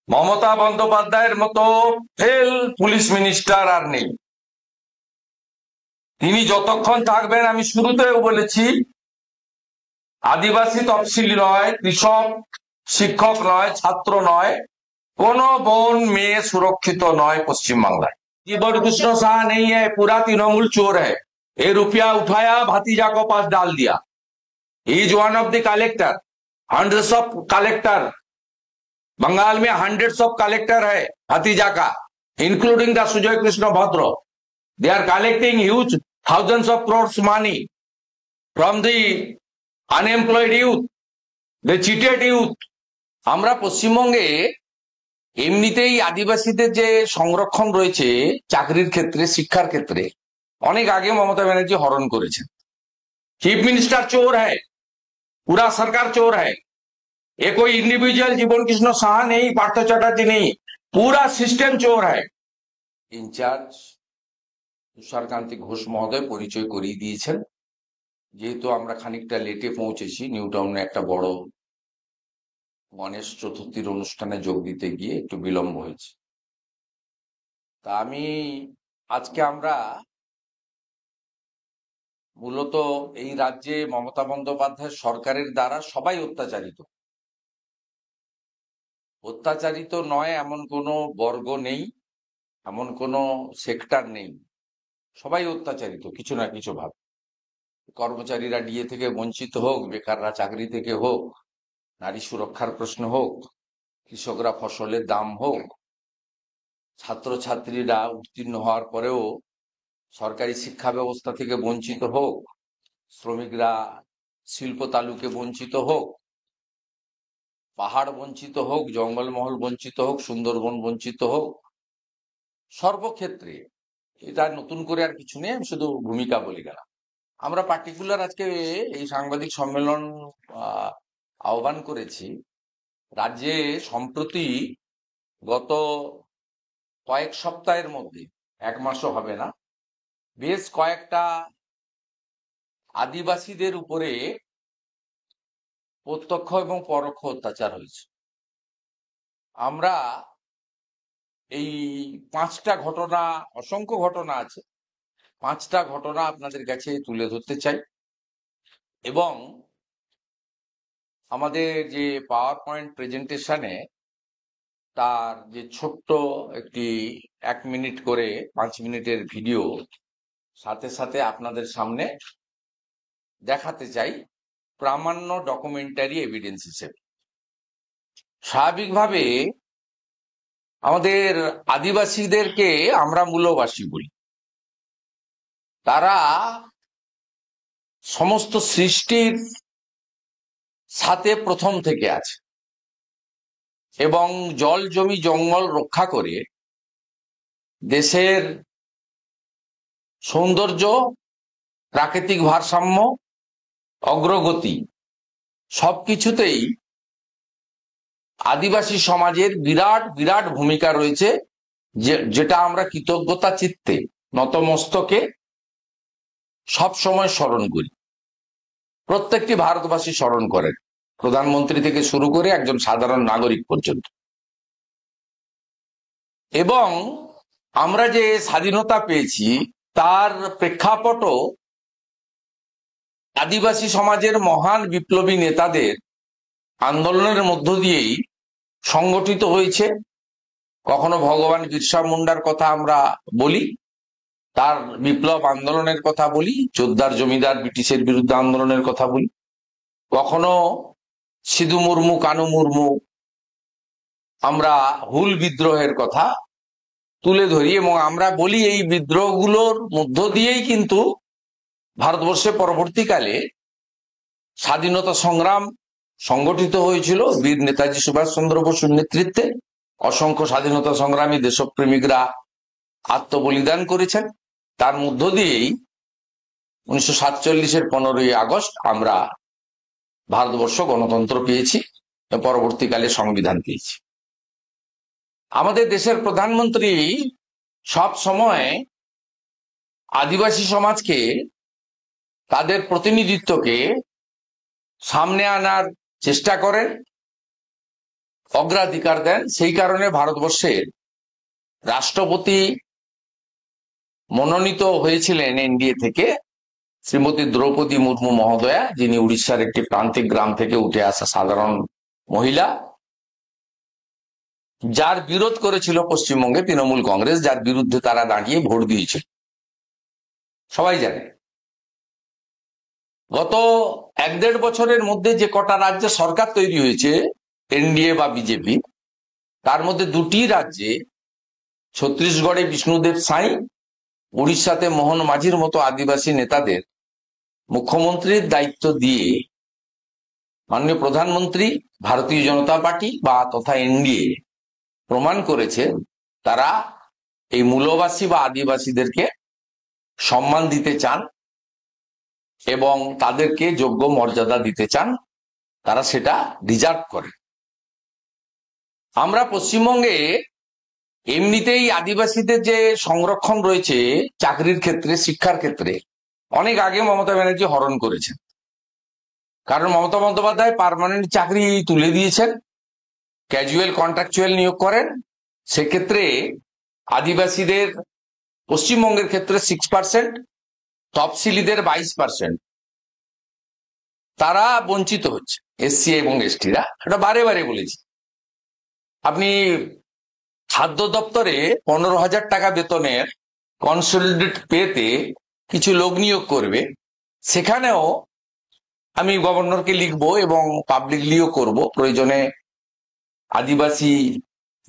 মমতা বন্দ্যোপাধ্যায়ের মতো fail police minister আর নেই। তিনি যতক্ষণ থাকবেন, আমি শুরুতেও বলেছি, আদিবাসী তফসিলি নয়, কৃষক, শিক্ষক নয়, ছাত্র নয়, কোন বোন মেয়ে সুরक्षित নয় पश्चिमबांग्लाয়। जीवन कृष्ण शाह नहीं है, पूरा तृणमूल चोर है। ये रुपया उठाया, भतीजा को पास डाल दिया। ही is one of the collector, hundreds of collector Bengal में, हंड्रेड्स ऑफ कलेक्टर है भतीजा का, including the Sujay Krishna Bhadra. They are collecting huge thousands of crores money from the unemployed youth, the cheated youth। আমরা পশ্চিমবঙ্গে এমনিতেই আদিবাসীদের যে সংরক্ষণ রয়েছে চাকরির ক্ষেত্রে, শিক্ষার ক্ষেত্রে, অনেক আগে মমতা ব্যানার্জি হরণ করেছেন। चीफ मिनिस्टर चोर है, पूरा सरकार चोर है। ये कोई इंडिविजुअल जीवन कृष्ण शाह नहीं, पार्थ चैटार्जी नहीं, पूरा सिस्टम चोर है। इंचार्ज তুষারকান্তি ঘোষ মহোদয় পরিচয় করিয়ে দিয়েছেন। যেহেতু আমরা খানিকটা লেটে পৌঁছেছি, নিউ টাউনে একটা বড় গণেশ চতুর্থীর অনুষ্ঠানে যোগ দিতে গিয়ে একটু বিলম্ব হয়েছে। তা আজকে আমরা মূলত এই রাজ্যে মমতা বন্দ্যোপাধ্যায় সরকারের দ্বারা সবাই অত্যাচারিত নয় এমন কোনো বর্গ নেই, এমন কোনো সেক্টর নেই, সবাই অত্যাচারিত কিছু না কিছু ভাবে। কর্মচারীরা ডিএ থেকে বঞ্চিত হোক, বেকাররা চাকরি থেকে হোক, নারী সুরক্ষার প্রশ্ন হোক, কৃষকরা ফসলের দাম হোক, ছাত্রছাত্রীরা উত্তীর্ণ হওয়ার পরেও সরকারি শিক্ষা ব্যবস্থা থেকে বঞ্চিত হোক, শ্রমিকরা শিল্প তালুকে বঞ্চিত হোক, পাহাড় বঞ্চিত হোক, জঙ্গলমহল বঞ্চিত হোক, সুন্দরবন বঞ্চিত হোক, সর্বক্ষেত্রে। এটা নতুন করে আর কিছু নেই, আমি শুধু ভূমিকা বলে গেলাম। আমরা পার্টিকুলার আজকে এই সাংবাদিক সম্মেলন আহ্বান করেছি। রাজ্যে সম্প্রতি গত কয়েক সপ্তাহের মধ্যে, এক মাসও হবে না, বেশ কয়েকটা আদিবাসীদের উপরে প্রত্যক্ষ এবং পরোক্ষ অত্যাচার হয়েছে। আমরা এই 5টা ঘটনা, অসংখ্য ঘটনা আছে, 5টা ঘটনা আপনাদের কাছে তুলে ধরতে চাই। এবং আমাদের যে পাওয়ার পয়েন্ট প্রেজেন্টেশনে তার যে ছোট্ট একটি 1 মিনিট করে 5 মিনিটের ভিডিও সাথে সাথে আপনাদের সামনে দেখাতে চাই, প্রামাণ্য ডকুমেন্টারি এভিডেন্স হিসেবে। স্বাভাবিকভাবে আমাদের আদিবাসীদেরকে আমরা মূলবাসী বলি। তারা সমস্ত সৃষ্টির সাথে প্রথম থেকে আছে এবং জল জমি জঙ্গল রক্ষা করে দেশের সৌন্দর্য, প্রাকৃতিক ভারসাম্য, অগ্রগতি সবকিছুতেই আদিবাসী সমাজের বিরাট বিরাট ভূমিকা রয়েছে, যেটা আমরা কৃতজ্ঞতা চিত্তে নতমস্তকে সব সময় স্মরণ করি। প্রত্যেকটি ভারতবাসী স্মরণ করেন, প্রধানমন্ত্রী থেকে শুরু করে একজন সাধারণ নাগরিক পর্যন্ত। এবং আমরা যে স্বাধীনতা পেয়েছি তার প্রেক্ষাপটও আদিবাসী সমাজের মহান বিপ্লবী নেতাদের আন্দোলনের মধ্য দিয়েই সংগঠিত হয়েছে। কখনো ভগবান বিরসা মুন্ডার কথা আমরা বলি, তার বিপ্লব আন্দোলনের কথা বলি, চোদ্দার জমিদার ব্রিটিশের বিরুদ্ধে আন্দোলনের কথা বলি, কখনো সিধু মুর্মু, কানু মুর্মু, আমরা হুল বিদ্রোহের কথা তুলে ধরি। এবং আমরা বলি এই বিদ্রোহগুলোর মধ্য দিয়েই কিন্তু ভারতবর্ষে পরবর্তীকালে স্বাধীনতা সংগ্রাম সংগঠিত হয়েছিল। বীর নেতাজি সুভাষচন্দ্র বসুর নেতৃত্বে অসংখ্য স্বাধীনতা সংগ্রামী দেশপ্রেমিকরা আত্মবলিদান করেছেন। তার মধ্য দিয়েই 1947-এর 15ই আগস্ট আমরা ভারতবর্ষ গণতন্ত্র পেয়েছি, পরবর্তীকালে সংবিধান পেয়েছি। আমাদের দেশের প্রধানমন্ত্রী সব সময় আদিবাসী সমাজকে, তাদের প্রতিনিধিত্বকে সামনে আনার চেষ্টা করেন। অগ্রাধিকার দেন। সেই কারণে ভারতবর্ষের রাষ্ট্রপতি মনোনীত হয়েছিলেন এনডিএ থেকে শ্রীমতী দ্রৌপদী মুর্মু মহোদয়া, যিনি উড়িষ্যার একটি প্রান্তিক গ্রাম থেকে উঠে আসা সাধারণ মহিলা, যার বিরোধ করেছিল পশ্চিমবঙ্গে তৃণমূল কংগ্রেস, যার বিরুদ্ধে তারা দাঁড়িয়ে ভোট দিয়েছিল, সবাই জানে। গত 1-1.5 বছরের মধ্যে যে কটা রাজ্যে সরকার তৈরি হয়েছে এনডিএ বা বিজেপি, তার মধ্যে 2টি রাজ্যে, ছত্তিশগড়ে বিষ্ণুদেব সাই, উড়িষ্যাতে মোহন মাঝির মতো আদিবাসী নেতাদের মুখ্যমন্ত্রীর দায়িত্ব দিয়ে মাননীয় প্রধানমন্ত্রী, ভারতীয় জনতা পার্টি বা তথা এনডিএ প্রমাণ করেছে তারা এই মূলবাসী বা আদিবাসীদেরকে সম্মান দিতে চান এবং তাদেরকে যোগ্য মর্যাদা দিতে চান, তারা সেটা ডিজার্ভ করে। আমরা পশ্চিমবঙ্গে এমনিতেই আদিবাসীদের যে সংরক্ষণ রয়েছে চাকরির ক্ষেত্রে, শিক্ষার ক্ষেত্রে, অনেক আগে মমতা ব্যানার্জি হরণ করেছেন। কারণ মমতা বন্দ্যোপাধ্যায় পার্মানেন্ট চাকরি তুলে দিয়েছেন, ক্যাজুয়াল কন্ট্রাকচুয়াল নিয়োগ করেন। সেক্ষেত্রে আদিবাসীদের পশ্চিমবঙ্গের ক্ষেত্রে 6%, তফসিলিদের 22%, তারা বঞ্চিত হচ্ছে, এসসি এবং এসটিরা। এটা বারে বারে বলেছি। আপনি খাদ্য দপ্তরে 15,000 টাকা বেতনের কনসলিডেট পেতে কিছু লোক নিয়োগ করবে, সেখানেও আমি গভর্নরকে লিখবো এবং পাবলিকলিও করব, প্রয়োজনে আদিবাসী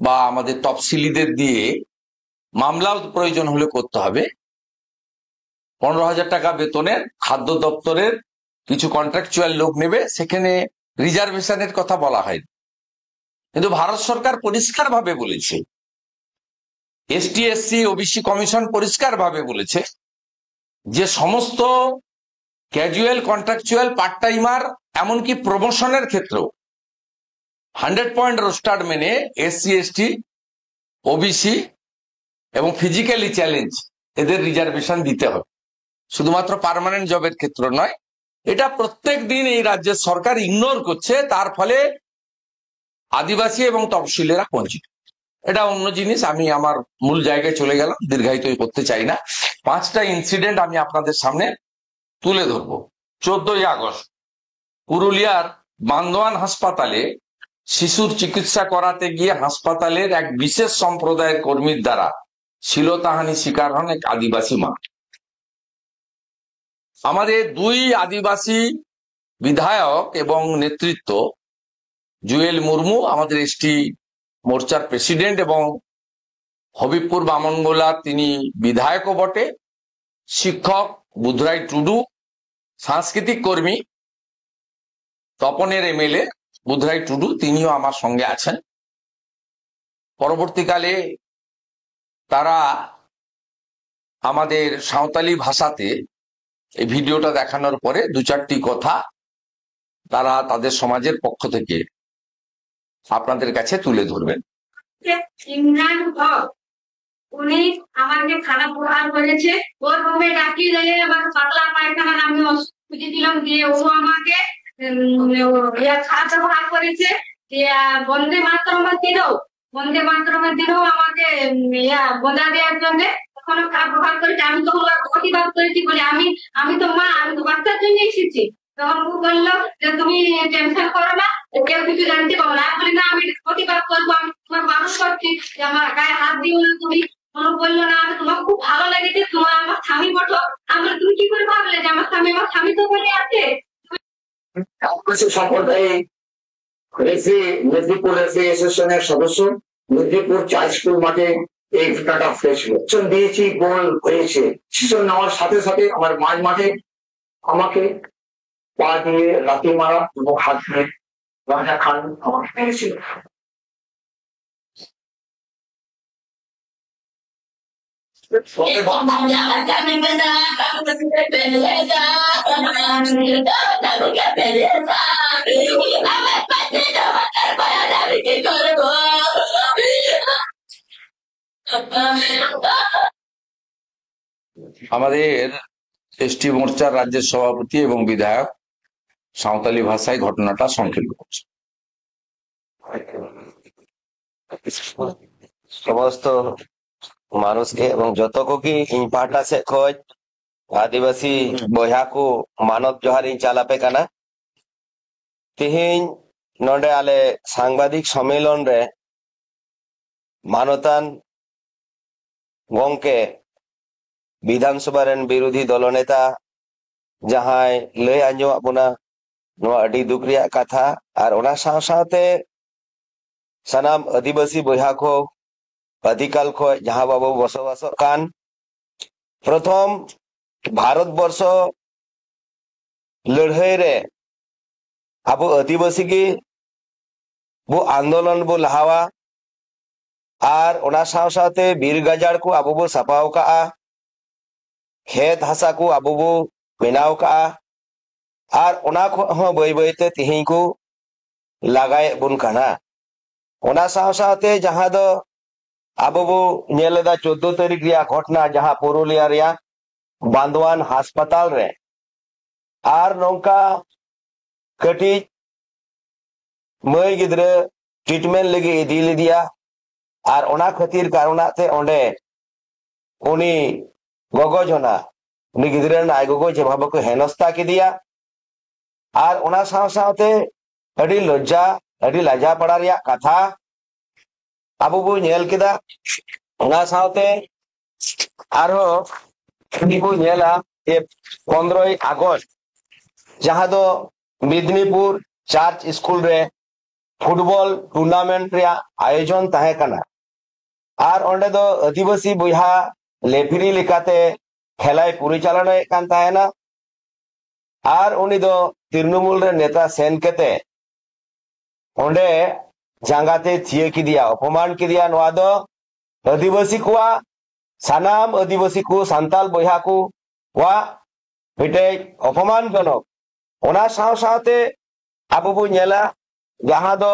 বা আমাদের তফসিলিদের দিয়ে মামলাও প্রয়োজন হলে করতে হবে। 15,000 টাকা বেতনের খাদ্য দপ্তরের কিছু কন্ট্রাকচুয়াল লোক নেবে, সেখানে রিজার্ভেশনের কথা বলা হয়। কিন্তু ভারত সরকার পরিষ্কার ভাবে বলেছে, এসটি এসসি ওবিসি কমিশন পরিষ্কার ভাবে বলেছে যে সমস্ত ক্যাজুয়াল কন্ট্রাকচুয়াল পার্ট টাইমার, এমনকি প্রমোশনের ক্ষেত্রেও 100 পয়েন্ট রোস্টার মেনে এসসি এসটি ওবিসি এবং ফিজিক্যালি চ্যালেঞ্জ এদের রিজার্ভেশন দিতে হবে, শুধুমাত্র পার্মানেন্ট জবের ক্ষেত্রে নয়। এটা প্রত্যেক দিন এই রাজ্যের সরকার ইগনোর করছে, তার ফলে আদিবাসী এবং তফসিলেরা বঞ্চিত। এটা অন্য জিনিস, আমি আমার মূল জায়গায় চলে গেলাম, দীর্ঘায়িত করতে চাই না। 5টা ইনসিডেন্ট আমি আপনাদের সামনে তুলে ধরব। 14ই আগস্ট পুরুলিয়ার বান্দোয়ান হাসপাতালে শিশুর চিকিৎসা করাতে গিয়ে হাসপাতালের এক বিশেষ সম্প্রদায়ের কর্মীর দ্বারা শ্লীলতাহানি শিকার হন এক আদিবাসী মা। আমাদের 2 আদিবাসী বিধায়ক এবং নেতৃত্ব, জুয়েল মুর্মু আমাদের এসটি মোর্চার প্রেসিডেন্ট এবং হবিবপুর বামনগোলা তিনি বিধায়কও বটে, শিক্ষক বুধরাই টুডু সাংস্কৃতিক কর্মী, তপনের এমএলএ বুধরাই টুডু, তিনিও আমার সঙ্গে আছেন। পরবর্তীকালে তারা আমাদের সাঁওতালি ভাষাতে এই ভিডিওটা দেখানোর পরে 2-4টি কথা তারা তাদের সমাজের পক্ষ থেকে আপনাদের কাছে তুলে ধরবেন। ইমরান হক উনি আমাকে খারাপ ব্যবহার করেছে, ওর রুমে ডাকি দিয়ে আমার পাতলা পায়খানা আমি খুঁজে দিলাম, দিয়ে ও আমাকে খারাপ ব্যবহার করেছে। বন্দে মাতরমের দিনও আমাকে বোঝা দেওয়ার জন্য তখন খারাপ ব্যবহার করেছে। আমি তখন প্রতিবাদ করেছি, বলে আমি তো মা, আমি তো বাচ্চার জন্য এসেছি। তখন ও বললো যে তুমি টেনশন করো না, কেউ কিছু জানতে পারবো না। বলি না, আমি প্রতিবাদ করবো, আমি তোমার মানুষ করছি, যে আমার গায়ে হাত দিও না তুমি। বললো না, তোমার খুব ভালো লেগেছে, তোমার আমার স্বামী বটো। আমি তুমি কি করে ভাবলে যে আমার স্বামী তো বলে আছে। সম্প্রদায় হয়েছে মেদিনীপুর অ্যাসোসিয়েশনের সদস্য, মেদিনীপুর চার্চ স্কুল মাঠে এই ঘটনাটা হয়েছিল। সেশন দিয়েছি, গোল হয়েছে। সেশন নেওয়ার সাথে সাথে আমার মাঝ মাঠে আমাকে পা দিয়ে লাথি মারা এবং হাত দিয়ে রাজা খান আমাকে মেরেছিল। আমাদের এসটি মোর্চার রাজ্যের সভাপতি এবং বিধায়ক সাঁওতালি ভাষায় ঘটনাটা সংক্ষেপ করছে। সমস্ত মানুষকে এবং যত কোকি ᱤᱧ ᱯᱟᱦᱴᱟ ᱥᱮᱫ ᱠᱷᱚᱡ आदिवासी बॉया को मानव जोहार ᱤᱧ ᱪᱟᱞ ᱟᱯᱮ ᱠᱟᱱᱟ। ᱛᱮᱦᱮᱧ ᱱᱚᱰᱮ ᱟᱞᱮ ᱥᱟᱝᱵᱟदिक सम्मेलन रे मानवतान गोंके विधानसभा रेन विरोधी दलनेता जहां लय आंजोमा बोना नोआ अडी दुख रिया कथा और ओना साव सावते सनाम आदिवासी बॉया को अधिकाल को जहां बाबू बसवास कान प्रथम भारत वर्ष लड़ाई रे अब आदिवासी की वो आंदोलन बो लहावा और ओना साव सावते बीर गाजार को अब बो सपाव का खेत हासा को अब बो बनाव का और ओना को बई बईते तिहिं को लगाए बुन कना ओना साव सावते जहां दो अब बो नेलेदा 14 तारीख रिया घटना जहां पुरुलिया रिया बांधवान हास्पताल रे और नौका कटी मई गिद्रे ट्रीटमेंट लगी इदी लिदिया और ओना खातिर कारणाते ओंडे उनी गोगो जना उनी गिद्रे नाय गोगो जे भाबो को हेनस्ता के दिया और ओना साव सावते अडी लज्जा अडी लाजा पड़ा रिया कथा अब बो नेल केदा ओना सावते आरो को नेला ए 15 अगस्त जहां दो मिदनीपुर चर्च स्कूल रे फुटबॉल टूर्नामेंट रे आयोजन तहे कना और ओंडे दो आदिवासी बॉया लेफरी लेकाते खेलाय परिचालना कान तहेना और उनी दो तृणमूल रे नेता सेन केते ओंडे जांगाते थिए की दिया अपमान की दिया नोआ दो आदिवासी कोआ सानाम आदिवासी को सांताल बॉया को वा बिटे अपमान जनक ओना साव सावते अब बो नेला जहां दो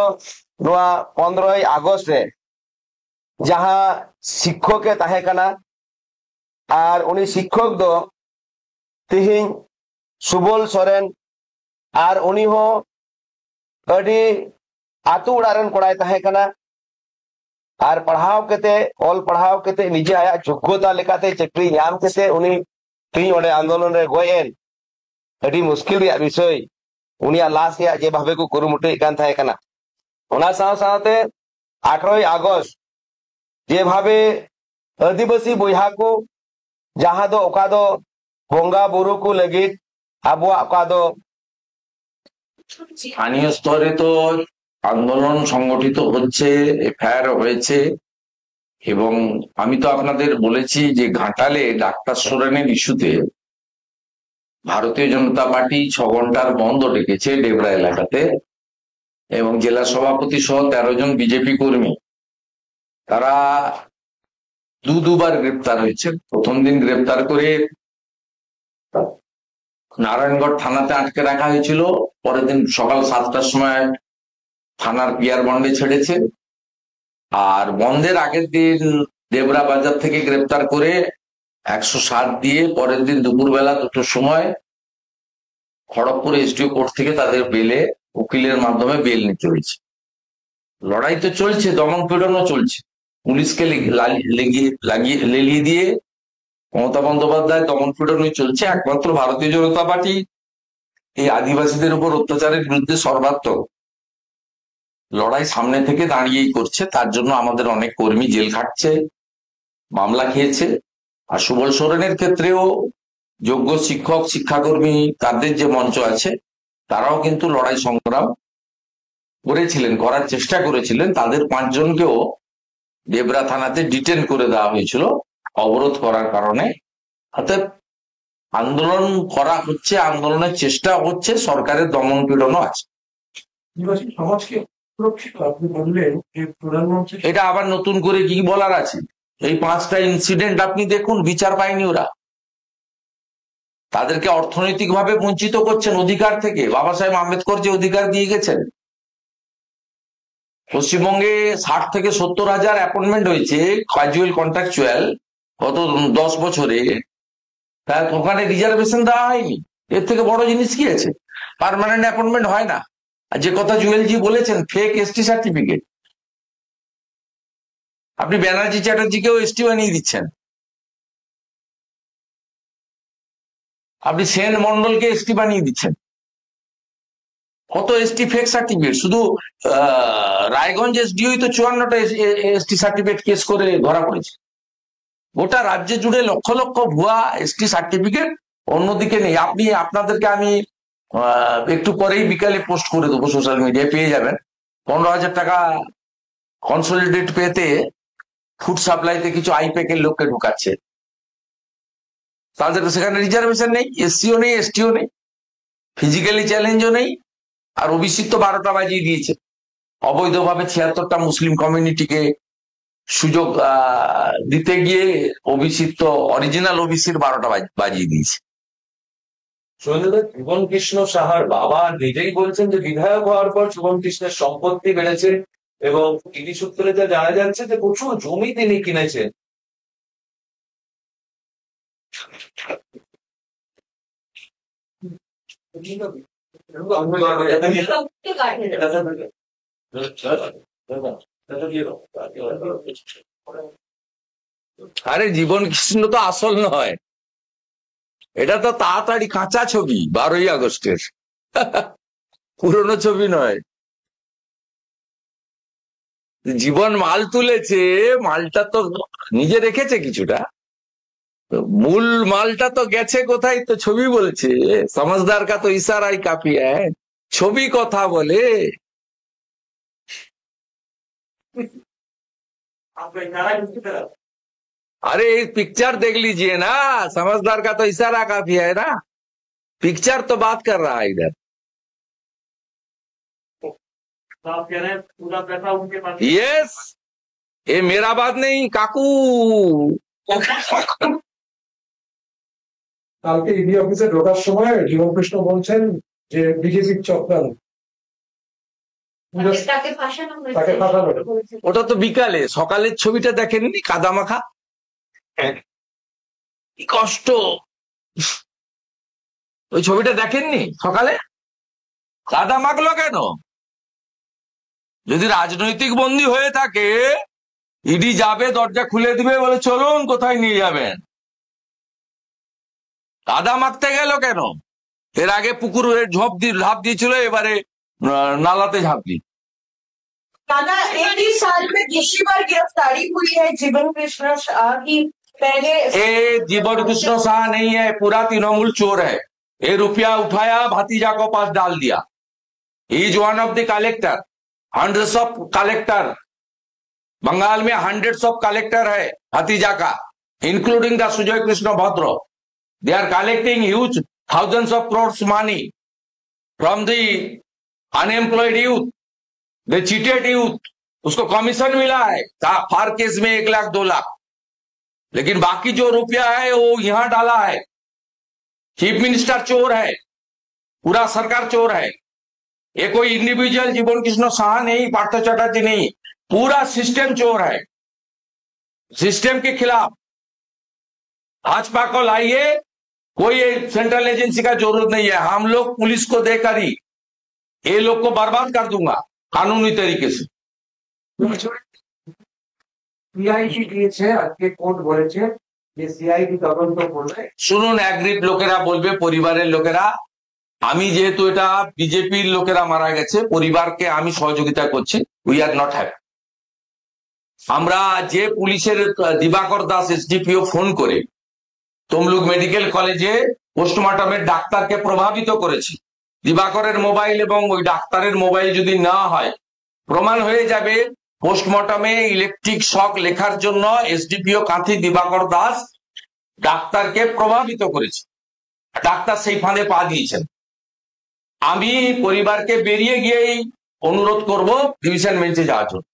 15 अगस्त रे जहां शिक्षक के तहे कना और उनी शिक्षक दो तिहिं सुबोल सोरेन और उनी हो अडी आतु उड़ारन कोड़ाय तहे कना और पढ़ाव केते ऑल पढ़ाव केते निजे आया योग्यता लेकाते चाकरी नाम केते उनी तिहिं ओडे आंदोलन रे गोयेन अडी मुश्किल रिया विषय उनिया लाश या जे भावे को कुरुमुटे कान थाय कना ओना साव सावते 18 अगस्त जे भावे आदिवासी बॉया को जहां दो ओका दो बोंगा बुरु को लगी आबुआ ओका दो স্থানীয় স্তরে তো আন্দোলন সংগঠিত হচ্ছে এফআইআর হয়েছে এবং আমি তো আপনাদের বলেছি যে ঘাটালে ডাক্তার সোরেনের ইস্যুতে ভারতীয় জনতা পার্টি 6 ঘন্টার বন্ধ ডেকেছে ডেবরা এলাকাতে এবং জেলা সভাপতি সহ 13 জন বিজেপি কর্মী তারা দুবার গ্রেপ্তার হয়েছে। প্রথম দিন গ্রেপ্তার করে নারায়ণগড় থানাতে আটকে রাখা হয়েছিল, পরের দিন সকাল 7টার সময় থানার পিয়ার বন্ডে ছেড়েছে আর বন্ধের আগের দিন দেবরা বাজার থেকে গ্রেপ্তার করে 107 দিয়ে পরের দিন দুপুরবেলা 2টোর সময় খড়গপুর এসডিও কোর্ট থেকে তাদের বেলে উকিলের মাধ্যমে বেল নিতে হয়েছে। লড়াই তো চলছে, দমন পীড়নও চলছে, পুলিশকে লেলিয়ে দিয়ে মমতা বন্দ্যোপাধ্যায় দমন পীড়নই চলছে। একমাত্র ভারতীয় জনতা পার্টি এই আদিবাসীদের উপর অত্যাচারের বিরুদ্ধে সর্বাত্মক লড়াই সামনে থেকে দাঁড়িয়েই করছে। তার জন্য আমাদের অনেক কর্মী জেল খাটছে, মামলা খেয়েছে। আর সুবল সোরেনের ক্ষেত্রেও যোগ্য শিক্ষক শিক্ষাকর্মী তাদের যে মঞ্চ আছে তারাও কিন্তু লড়াই সংগ্রাম করেছিলেন, করার চেষ্টা করেছিলেন। তাদের 5 জনকেও দেবরা থানাতে ডিটেন করে দেওয়া হয়েছিল অবরোধ করার কারণে। অর্থাৎ আন্দোলন করা হচ্ছে, আন্দোলনের চেষ্টা হচ্ছে, সরকারের দমন পীড়নও আছে। এটা আবার নতুন করে কি বলার আছে? এই 5টা ইনসিডেন্ট আপনি দেখুন, বিচার পায়নি ওরা। তাদেরকে অর্থনৈতিকভাবে বঞ্চিত করছেন অধিকার থেকে। বাবা সাহেব আম্বেদকর যে অধিকার দিয়ে গেছেন, পশ্চিমবঙ্গে 60 থেকে 70 হাজার অ্যাপয়েন্টমেন্ট হয়েছে ক্যাজুয়াল কন্ট্রাকচুয়াল গত 10 বছরে, তাই ওখানে রিজার্ভেশন দেওয়া হয়নি। এর থেকে বড় জিনিস কি আছে? পার্মানেন্ট অ্যাপয়েন্টমেন্ট হয় না। আর যে কথা জুয়েলজি বলেছেন, ফেক এসটি সার্টিফিকেট, আপনি ব্যানার্জি চ্যাটার্জিকেও এসটি বানিয়ে দিচ্ছেন, আপনি সেন মন্ডলকে এসটি বানিয়ে দিচ্ছেন। কত এসটি ফেক সার্টিফিকেট, শুধু রায়গঞ্জ এসডিওই তো 54টা এসটি সার্টিফিকেট কেস করে ধরা পড়েছে। গোটা রাজ্যে জুড়ে লক্ষ লক্ষ ভুয়া এসটি সার্টিফিকেট, অন্যদিকে নেই। আপনাদেরকে আমি একটু পরেই বিকালে পোস্ট করে দেবো, সোশ্যাল মিডিয়ায় পেয়ে যাবেন। 15,000 টাকা কনসোলিডেট পেতে ফুড সাপ্লাইতে কিছু আইপ্যাকের লোককে ঢুকাচ্ছে, তাদের সেখানে রিজার্ভেশন নেই, এসসিও নেই, এসটিও নেই, ফিজিক্যালি চ্যালেঞ্জও নেই, আর ওবিসি তো 12টা বাজিয়ে দিয়েছে। অবৈধভাবে 76টা মুসলিম কমিউনিটিকে সুযোগ দিতে গিয়ে ওবিসি তো অরিজিনাল ওবিসির 12টা বাজিয়ে দিয়েছে। জীবন কৃষ্ণ সাহার বাবা নিজেই বলছেন যে বিধায়ক হওয়ার পর জীবন কৃষ্ণের সম্পত্তি বেড়েছে, এবং টিভি সূত্রে যা জানা যাচ্ছে যে প্রচুর জমি তিনি কিনেছেন। আরে জীবন কৃষ্ণ তো আসল নয়, এটা তো তাড়াতাড়ি কাঁচা ছবি 12ই আগস্টের, পুরনো ছবি নয়। জীবন মাল তুলেছে, মালটা তো নিজে রেখেছে কিছুটা, মূল মালটা তো গেছে কোথায়, তো ছবি বলছে। সমঝদার কা তো ইশারাই কাফি হ্যায়, ছবি কথা বলে। अरे पिक्चर देख लीजिए ना, समझदार का तो इशारा काफी है ना, पिक्चर तो बात कर रहा है इधर। आप कह रहे हैं पूरा पैसा उनके पास? यस, ये मेरा बात नहीं, काकू। কালকে ইডি অফিসে ঢোকার সময় জীবন কৃষ্ণ বলছেন যে বিজেপির চক্রান্ত, তাকে ফাঁসানো তাকে ফাঁসানো। ওটা তো বিকালে, সকালের ছবিটা দেখেননি? কাদা মাখা, কি কষ্ট। ওই ছবিটা দেখেননি সকালে? কাদা মাখলো কেন? যদি রাজনৈতিক বন্দী হয়ে থাকে, ইডি যাবে, দরজা খুলে দিবে, বলে চলুন কোথায় নিয়ে যাবেন। কাদা মাখতে গেল কেন? এর আগে পুকুরে ঝাঁপ দিয়েছিল, এবারে नालाते झाँप दी। दादा, एक ही साल में दूसरी बार गिरफ्तारी हुई है जीवन कृष्ण शाह की। पहले जीवन कृष्ण शाह नहीं है, पूरा तृणमूल चोर है। ये रुपया उठाया, भतीजा को पास डाल दिया। Is one of the collector, hundreds of collector, Bengal में हंड्रेड्स ऑफ कलेक्टर है भतीजा का, including the Sujay Krishna Bhadra. They are collecting huge thousands of crores money from the unemployed youth, they cheated youth. उसको कमीशन मिला है फार केस में 1 लाख 2 लाख, लेकिन बाकी जो रुपया है वो यहां डाला है। चीफ मिनिस्टर चोर है, पूरा सरकार चोर है। ये कोई इंडिविजुअल जीवन कृष्ण शाह नहीं, पार्थ चटर्जी नहीं, पूरा सिस्टम चोर है। सिस्टम के खिलाफ भाजपा को लाइए, कोई सेंट्रल एजेंसी का जरूरत नहीं है। हम लोग पुलिस को देकर ही ये लोग को बर्बाद कर दूंगा कानूनी तरीके से। সিআইডি দিয়েছে আজকে, কোর্ট বলেছে যে সিআইডি তদন্ত করবে। শুনুন, অ্যাগ্রিড লোকেরা বলবে, পরিবারের লোকেরা, আমি যেহেতু এটা বিজেপির লোকেরা মারা গেছে, পরিবারকে আমি সহযোগিতা করছি। We are not happy. আমরা যে পুলিশের দিবাকর দাস এসডিপিও ফোন করে তমলুক মেডিকেল কলেজে পোস্টমর্টমের ডাক্তারকে প্রভাবিত করেছি, দিবাকরের মোবাইল এবং ওই ডাক্তারের মোবাইল যদি না হয়, প্রমাণ হয়ে যাবে পোস্টমর্টমে ইলেকট্রিক শক লেখার জন্য এসডিপিও কাঁথি দিবাকর দাস ডাক্তারকে প্রভাবিত করেছে। ডাক্তার সেই ফাঁদে পা দিয়েছেন। আমি পরিবারকে বেরিয়ে গিয়েই অনুরোধ করব ডিভিশন বেঞ্চে যাওয়ার জন্য।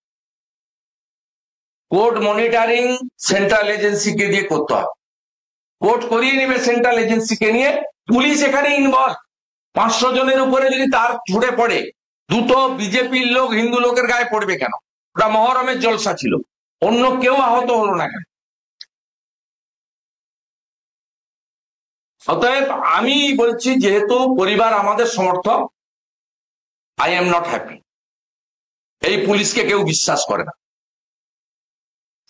কোর্ট মনিটরিং সেন্ট্রাল এজেন্সিকে দিয়ে করতে হবে, কোর্ট করিয়ে নেবে সেন্ট্রাল এজেন্সিকে নিয়ে। পুলিশ এখানে ইনভলভ। 500 জনের উপরে যদি তার ছুড়ে পড়ে, দুটো বিজেপির লোক হিন্দু লোকের গায়ে পড়বে কেন? ওটা মহরমের জলসা ছিল, অন্য কেউ আহত হলো না কেন? অতএব আমি বলছি, যেহেতু পরিবার আমাদের সমর্থক, আই এম নট হ্যাপি। এই পুলিশকে কেউ বিশ্বাস করে না।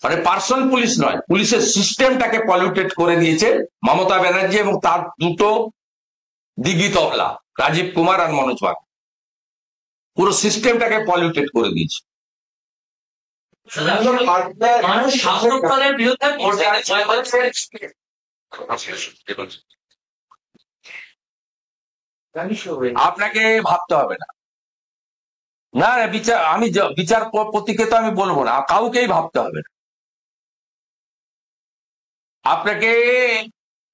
মানে পার্সন পুলিশ নয়, পুলিশের সিস্টেমটাকে পলিউটেড করে দিয়েছে মমতা ব্যানার্জি এবং তার দুটো দিঘি তবলা রাজীব কুমার আর মনোজ বাগ, পুরো সিস্টেমটাকে পলিউটেড করে দিয়েছে। মানুষ শাসক দলের বিরুদ্ধে আপনাকে ভাবতে হবে না, না না বিচার, আমি বিচারপতিকে তো আমি বলবো না, কাউকেই ভাবতে হবে না। আপনাকে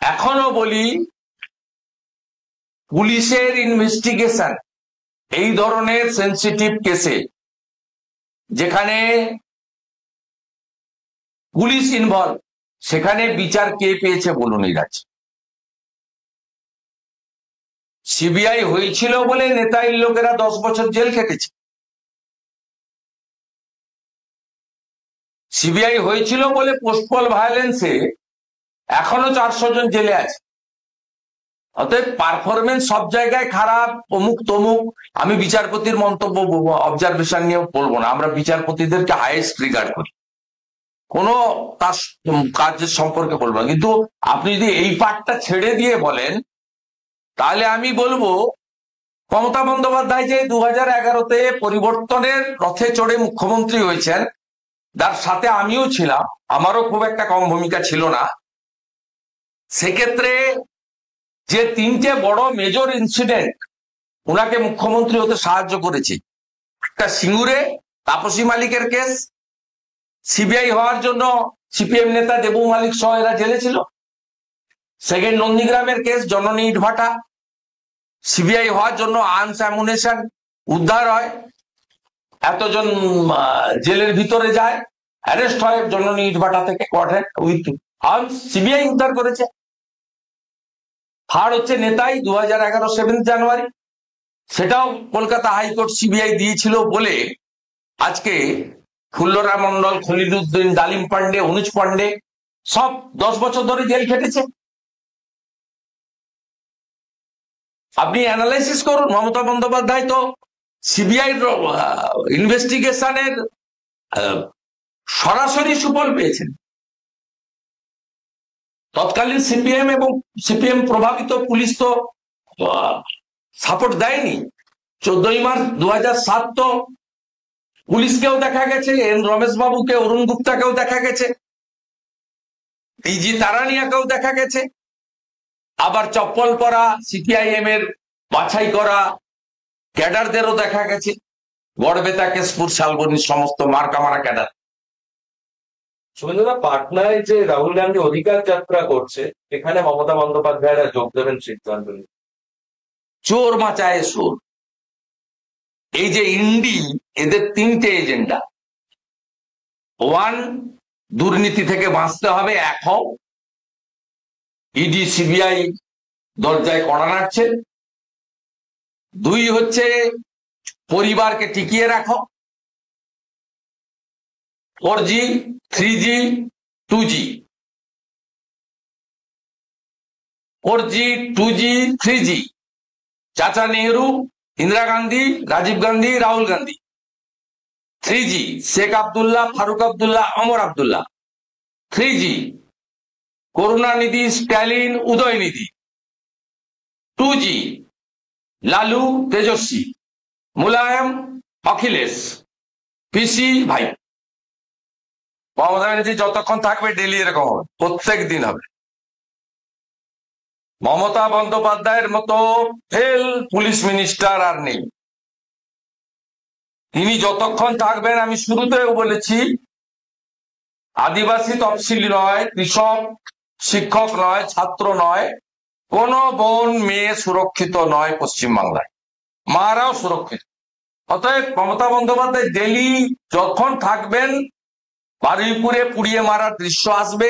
এখনো বলি, পুলিশের ইনভেস্টিগেশন এই ধরনের সেন্সিটিভ কেসে যেখানে পুলিশ ইনভলভ, সেখানে বিচার কে পেয়েছে বলুন এই রাজ্যে? সিবিআই হয়েছিল বলে নেতাইর লোকেরা 10 বছর জেল খেটেছে। সিবিআই হয়েছিল বলে পোস্টপল ভায়োলেন্সে এখনো 400 জন জেলে আছে। অতএব পারফরমেন্স সব জায়গায় খারাপ, অমুক তমুক, আমি বিচারপতির মন্তব্য অবজারভেশন নিয়ে বলবো না। আমরা বিচারপতিদেরকে হাইয়েস্ট রিগার্ড করি, কোনো তার কাজের সম্পর্কে বলবো না। কিন্তু আপনি যদি এই পার্টটা ছেড়ে দিয়ে বলেন, তাহলে আমি বলবো মমতা বন্দ্যোপাধ্যায় যে 2011-তে পরিবর্তনের রথে চড়ে মুখ্যমন্ত্রী হয়েছেন, তার সাথে আমিও ছিলাম, আমারও খুব একটা কম ভূমিকা ছিল না। সেক্ষেত্রে যে 3টে বড় মেজর ইনসিডেন্ট ওনাকে মুখ্যমন্ত্রী হতে সাহায্য করেছে, একটা সিঙ্গুরে তাপসী মালিকের কেস, সিবিআই হওয়ার জন্য সিপিএম নেতা দেবু মালিক সহ এরা জেলে ছিল। সেকেন্ড নন্দীগ্রামের কেস, জননী ইটভাটা, সিবিআই হওয়ার জন্য আর্মস অ্যামুনেশন উদ্ধার হয়, এতজন জেলের ভিতরে যায়, অ্যারেস্ট হয় জননী ইটভাটা থেকে, কোয়ার্টার উইথ আর্মস, সিবিআই উদ্ধার করেছে। থার্ড হচ্ছে নেতাই 2011 7 জানুয়ারি, সেটাও কলকাতা হাইকোর্ট সিবিআই দিয়েছিল বলে আজকে ফুল্লরা মন্ডল, খলিলুদ্দিন, ডালিম পান্ডে, অনুজ পান্ডে সব 10 বছর ধরে জেল খেটেছে। আপনি অ্যানালাইসিস করুন, মমতা বন্দ্যোপাধ্যায় তো সিবিআই ইনভেস্টিগেশনের সরাসরি সুফল পেয়েছেন। তৎকালীন সিপিএম এবং সিপিএম প্রভাবিত পুলিশ তো সাপোর্ট দেয়নি। 14ই মার্চ 2007 তো পুলিশকেও দেখা গেছে, এন রমেশ বাবুকে, অরুণ গুপ্তাকেও দেখা গেছে, ডিজি তারানিয়াকেও দেখা গেছে, আবার চপ্পল পরা সিপিআইএম এর বাছাই করা ক্যাডারদেরও দেখা গেছে, গড়বেতা, কেশপুর, শালবনী সমস্ত মার্কামারা ক্যাডার। শুভেন্দুদা, পাটনায় যে রাহুল গান্ধী অধিকার যাত্রা করছে, এখানে মমতা বন্দ্যোপাধ্যায়রা যোগ দেবেন সিদ্ধান্ত নিয়ে। চোর মাচায় সোর। এই যে ইন্ডি, এদের 3টে এজেন্ডা। 1, দুর্নীতি থেকে বাঁচতে হবে, 1 হও, ইডি সিবিআই দরজায় কড়া নাড়ছে। 2 হচ্ছে পরিবারকে টিকিয়ে রাখো। 4G, 3G, 2G, 4G, 2G, 3G, Chacha Nehru, Indira Gandhi, Rajiv Gandhi, Rahul Gandhi. 3G, Sheikh Abdullah, Farooq Abdullah, Omar Abdullah. 3G, Karunanidhi, Stalin, Udhayanidhi. 2G, Lalu, Tejashwi, Mulayam, Akhilesh, পিসি, ভাই। মমতা ব্যানার্জি যতক্ষণ থাকবে ডেলি এরকম হবে, প্রত্যেক দিন হবে। মমতা বন্দ্যোপাধ্যায়ের মতো ফেল পুলিশ মিনিস্টার আর নেই। তিনি যতক্ষণ থাকবেন, আমি শুরুতেও বলেছি, আদিবাসী তফসিলি নয়, কৃষক, শিক্ষক নয়, ছাত্র নয়, কোন বোন মেয়ে সুরক্ষিত নয় পশ্চিমবাংলায়, মারাও সুরক্ষিত। অতএব মমতা বন্দ্যোপাধ্যায় ডেলি যখন থাকবেন, বারুইপুরে পুড়িয়ে মারার দৃশ্য আসবে,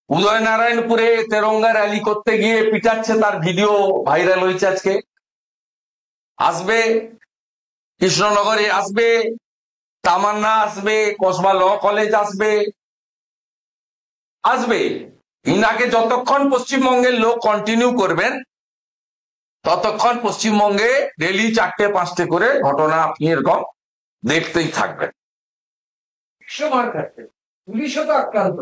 উদয়নারায়ণপুরে তেরঙ্গা র্যালি করতে গিয়ে পিটাচ্ছে, তার ভিডিও ভাইরাল হয়েছে আজকে, আসবে, কৃষ্ণনগরে আসবে, তামান্না আসবে, কসবা ল কলেজ আসবে, আসবে। ইনাকে যতক্ষণ পশ্চিমবঙ্গের লোক কন্টিনিউ করবেন, ততক্ষণ পশ্চিমবঙ্গে ডেলি 4টে 5টে করে ঘটনা আপনি এরকম দেখতেই থাকবেন। মার খাচ্ছে, পুলিশও তো আক্রান্ত।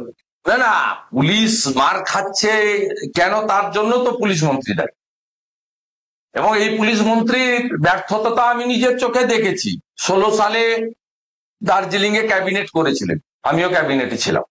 না না, পুলিশ মার খাচ্ছে কেন, তার জন্য তো পুলিশ মন্ত্রী দায়ী। এবং এই পুলিশ মন্ত্রীর ব্যর্থতা আমি নিজের চোখে দেখেছি। 16 সালে দার্জিলিং এ ক্যাবিনেট করেছিলেন, আমিও ক্যাবিনেটে ছিলাম।